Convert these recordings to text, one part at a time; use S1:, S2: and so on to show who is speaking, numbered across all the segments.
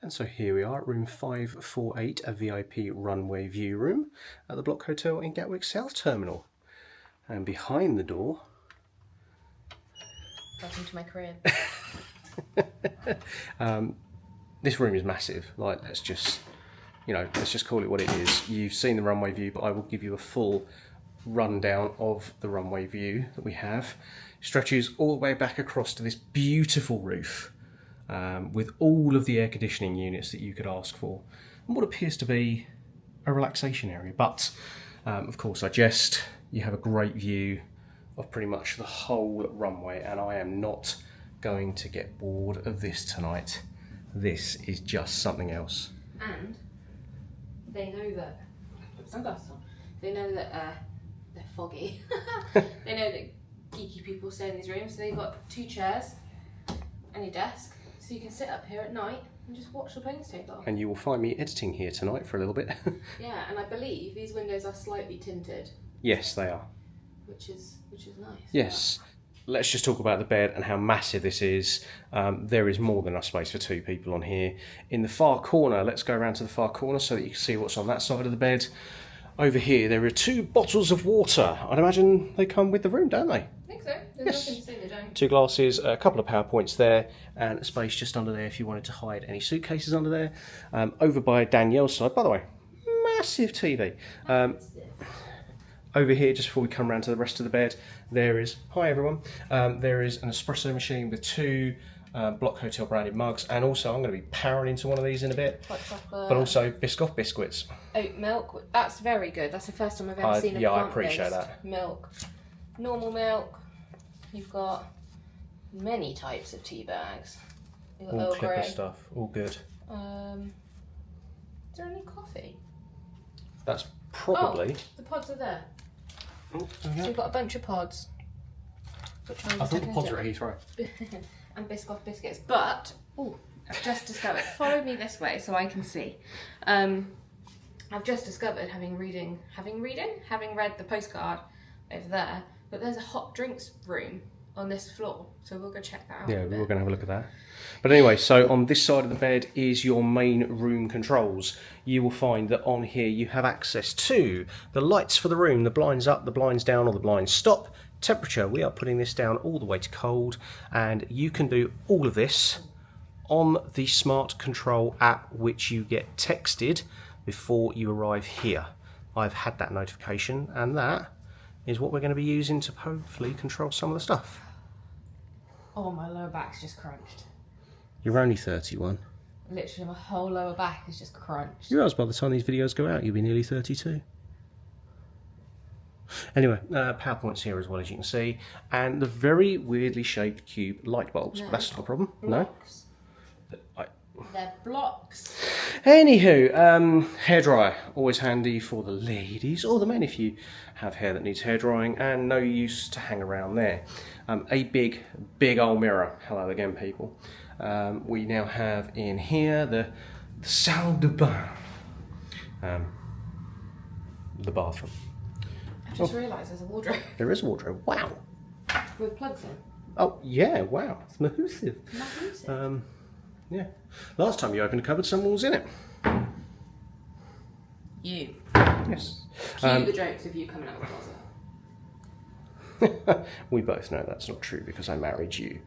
S1: And so here we are at room 548, a VIP runway view room at the Bloc Hotel in Gatwick South Terminal. And behind the door...
S2: Welcome to my crib.
S1: This room is massive. Like, let's just call it what it is. You've seen the runway view, but I will give you a full rundown of the runway view that we have. It stretches all the way back across to this beautiful roof. With all of the air conditioning units that you could ask for, and what appears to be a relaxation area. But of course I jest, you have a great view of pretty much the whole runway, and I am not going to get bored of this tonight. This is just something else.
S2: And they know that, put sunglasses on, they know that they're foggy. They know that geeky people stay in these rooms, so they've got 2 chairs and your desk. So you can sit up here at night and just watch the planes take off.
S1: And you will find me editing here tonight for a little bit.
S2: Yeah, and I believe these windows are slightly tinted.
S1: Yes, they are.
S2: Which is nice.
S1: Yes. Let's just talk about the bed and how massive this is. There is more than enough space for 2 people on here. In the far corner, let's go around to the far corner so that you can see what's on that side of the bed. Over here, there are 2 bottles of water. I'd imagine they come with the room, don't they?
S2: I think so. There's nothing to say they don't.
S1: 2 glasses, a couple of power points there, and a space just under there if you wanted to hide any suitcases under there. Over by Danielle's side, by the way, massive TV. Over here, just before we come around to the rest of the bed, there is, hi everyone, there is an espresso machine with 2 Bloc Hotel branded mugs, and also I'm going to be powering into one of these in a bit.
S2: Hot chocolate.
S1: But also Biscoff biscuits.
S2: Oat milk, that's very good. That's the first time I've ever seen a
S1: yeah,
S2: plant-based
S1: I appreciate that.
S2: milk. Normal milk. You've got many types of tea bags. You've got
S1: All
S2: Earl
S1: clipper
S2: Grey.
S1: stuff, all good.
S2: Is there any coffee?
S1: That's probably...
S2: Oh, the pods are there.
S1: Oh,
S2: So you've got a bunch of pods. Which
S1: I thought the pods were at Heathrow.
S2: And Biscoff biscuits. But, I've just discovered. Follow me this way so I can see. I've just discovered, having read the postcard over there, that there's a hot drinks room on this floor. So we'll go check that out.
S1: Yeah, we're going to have a look at that. But anyway, so on this side of the bed is your main room controls. You will find that on here you have access to the lights for the room, the blinds up, the blinds down, or the blinds stop. Temperature, we are putting this down all the way to cold, and you can do all of this on the Smart Control app, which you get texted before you arrive here. I've had that notification, and that is what we're going to be using to hopefully control some of the stuff.
S2: Oh, my lower back's just crunched.
S1: You're only 31.
S2: Literally, my whole lower back is just crunched.
S1: You realise by the time these videos go out, you'll be nearly 32. Anyway, PowerPoint's here as well, as you can see, and the very weirdly shaped cube light bulbs.
S2: No.
S1: But that's not a problem.
S2: Blocks.
S1: No.
S2: They're blocks.
S1: Anywho, hairdryer, always handy for the ladies, or the men if you have hair that needs hair drying, and no use to hang around there. A big old mirror. Hello again, people. We now have in here the salle de bain, the bathroom.
S2: I just realised there's a wardrobe.
S1: There is a wardrobe. Wow.
S2: With plugs in.
S1: Oh yeah, wow. It's massive.
S2: Massive.
S1: Yeah. Last time you opened a cupboard, someone was in it.
S2: You.
S1: Yes.
S2: Cue the jokes of you coming out of the closet.
S1: We both know that's not true because I married you.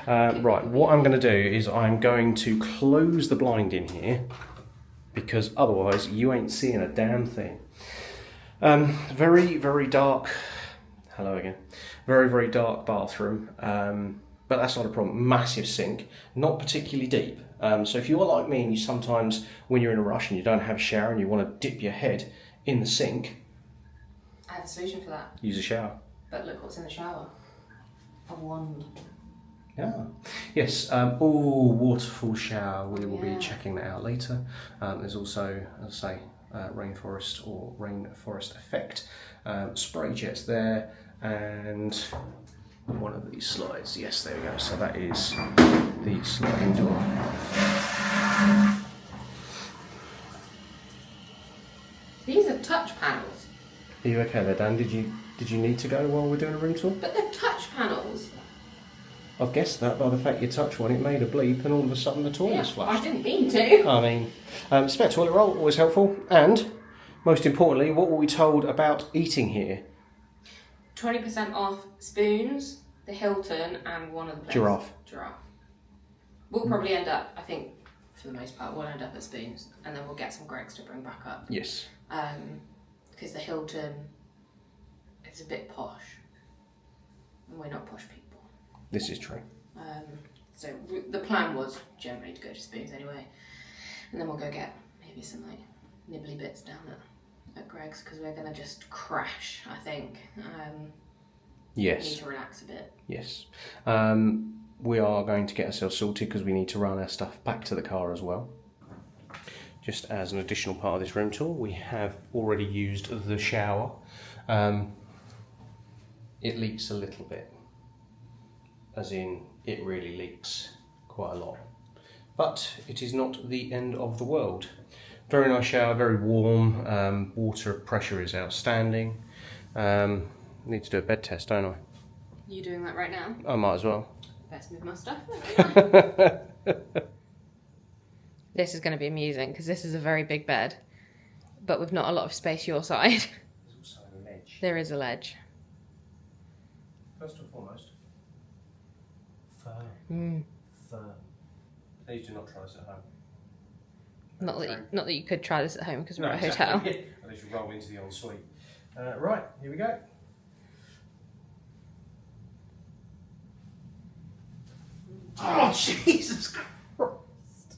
S1: Right, what I'm going to do is I'm going to close the blind in here because otherwise you ain't seeing a damn thing. Very dark. Hello again. Very dark bathroom. But that's not a problem. Massive sink, not particularly deep. So if you're like me and you sometimes, when you're in a rush and you don't have a shower and you want to dip your head in the sink,
S2: I have a solution for that.
S1: use a shower.
S2: But look what's in the shower. A wand.
S1: Yeah. Yes. Waterfall shower. We will be checking that out later. There's also, as I say, rainforest or rainforest effect. Spray jets there, and one of these slides. Yes, there we go. So that is the sliding door.
S2: These are touch panels.
S1: Are you okay there, Dan? Did you need to go while we're doing a room tour?
S2: But they're touch panels.
S1: I've guessed that by the fact you touched one, it made a bleep and all of a sudden the toilet's flushed.
S2: I didn't mean to.
S1: I mean, spare toilet roll, always helpful. And, most importantly, what were we told about eating here?
S2: 20% off spoons, the Hilton, and one of the
S1: Giraffe.
S2: We'll probably end up, I think, for the most part, we'll end up at spoons, and then we'll get some Greggs to bring back up.
S1: Yes.
S2: Because the Hilton is a bit posh, and we're not posh people.
S1: This is true.
S2: So the plan was generally to go to spoons anyway, and then we'll go get maybe some like nibbly bits down at Greggs, because we're going to just crash, I think.
S1: Yes.
S2: We need to relax a bit.
S1: Yes. We are going to get ourselves sorted because we need to run our stuff back to the car as well. Just as an additional part of this room tour, we have already used the shower. It leaks a little bit, as in it really leaks quite a lot. But it is not the end of the world. Very nice shower, very warm, water pressure is outstanding. Need to do a bed test, don't I?
S2: You doing that right now?
S1: I might as well.
S2: Best move my stuff. This is going to be amusing because this is a very big bed, but with not a lot of space your side.
S1: There's also a ledge.
S2: There is a ledge.
S1: First and foremost, firm. Please do not try this at home.
S2: Not that you could try this at home because we're at a
S1: exactly.
S2: hotel.
S1: Unless you roll into the ensuite. Right, here we go. Oh, Jesus Christ.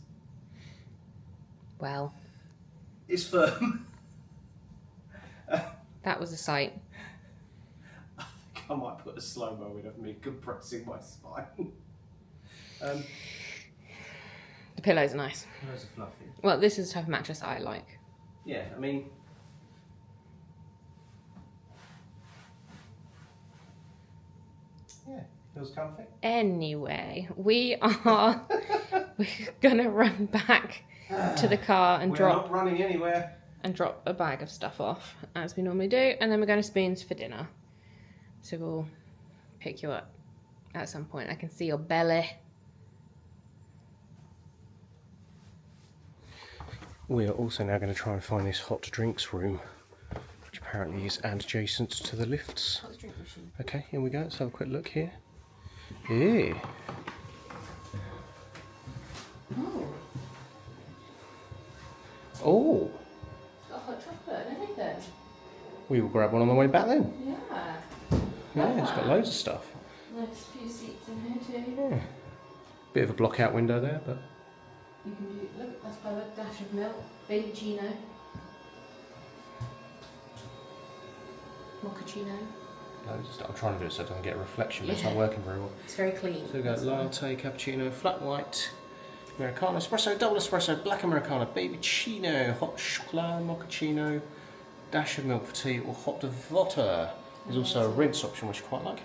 S2: Well.
S1: It's firm.
S2: That was a sight.
S1: I think I might put a slow-mo in of me compressing my spine.
S2: The pillows are nice.
S1: Pillows are fluffy.
S2: Well, this is the type of mattress I like.
S1: Yeah, I mean... Yeah, feels comfy.
S2: Anyway, we're gonna run back to the car and
S1: We're not running anywhere.
S2: And drop a bag of stuff off as we normally do, and then we're going to Spoons for dinner. So we'll pick you up at some point. I can see your belly.
S1: We are also now going to try and find this hot drinks room, which apparently is adjacent to the lifts.
S2: Hot drink machine.
S1: Okay, here we go. Let's have a quick look here. Yeah. Oh.
S2: It's got hot chocolate and everything.
S1: We will grab one on the way back then.
S2: Yeah.
S1: Yeah, it's got loads of stuff.
S2: Nice few seats in here too.
S1: Yeah. Bit of a block out window there, but...
S2: You can do, look, that's by a dash of milk, baby chino. Mochaccino.
S1: Loads of stuff. I'm trying to do it so it doesn't get a reflection, but it's not working very well.
S2: It's very clean.
S1: So we've got latte, cappuccino, flat white, Americano, espresso, double espresso, black Americano, baby chino, hot chocolate, mochaccino, dash of milk for tea, or hot water. There's also a rinse option, which I quite like.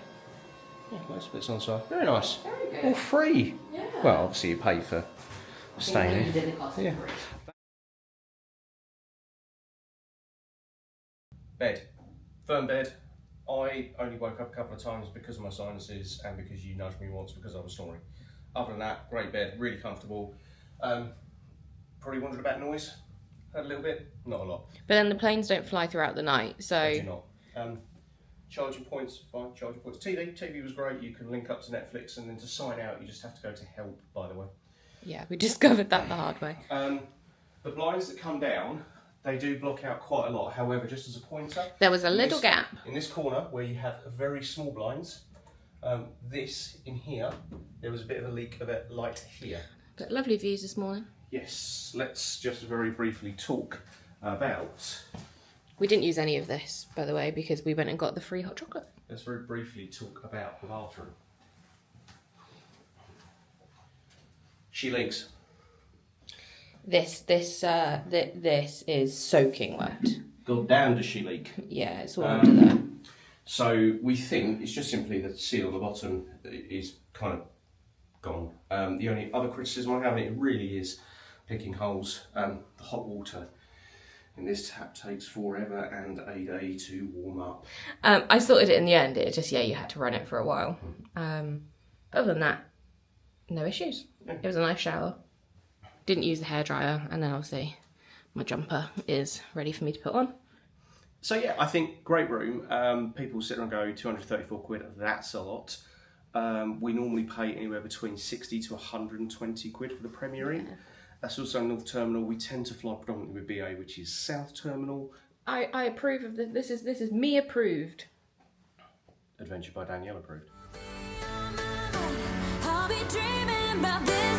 S1: Yeah, loads of bits on the side. Very nice.
S2: Very good.
S1: All free.
S2: Yeah.
S1: Well, obviously you pay for staying here. Yeah. Bed. Firm bed. I only woke up a couple of times because of my sinuses and because you nudged me once because I was snoring. Other than that, great bed, really comfortable. Probably wondered about noise. Heard a little bit, not a lot.
S2: But then the planes don't fly throughout the night, so...
S1: I do not. Charging points, fine, charging points. TV was great, you can link up to Netflix, and then to sign out you just have to go to help, by the way.
S2: Yeah, we discovered that the hard way.
S1: The blinds that come down, they do block out quite a lot. However, just as a pointer...
S2: There was a little gap.
S1: In this corner, where you have very small blinds, this in here, there was a bit of a leak of light here.
S2: But lovely views this morning.
S1: Yes, let's just very briefly talk about...
S2: We didn't use any of this, by the way, because we went and got the free hot chocolate.
S1: Let's very briefly talk about the bathroom. She leaks.
S2: This is soaking wet.
S1: God damn, does she leak?
S2: Yeah, it's all under there.
S1: So we think it's just simply the seal on the bottom is kind of gone. The only other criticism I have, and it really is picking holes, the hot water in this tap takes forever and a day to warm up.
S2: I sorted it in the end. It just, yeah, you had to run it for a while. Other than that, no issues. It was a nice shower. Didn't use the hairdryer, and then obviously my jumper is ready for me to put on.
S1: So yeah, I think great room. People sit around and go 234 quid, that's a lot. We normally pay anywhere between 60 to 120 quid for the Premier Inn. Yeah. That's also North Terminal. We tend to fly predominantly with BA, which is South Terminal.
S2: I approve of this. This is me approved.
S1: Adventure by Danielle approved.
S3: I'll be dreaming about this.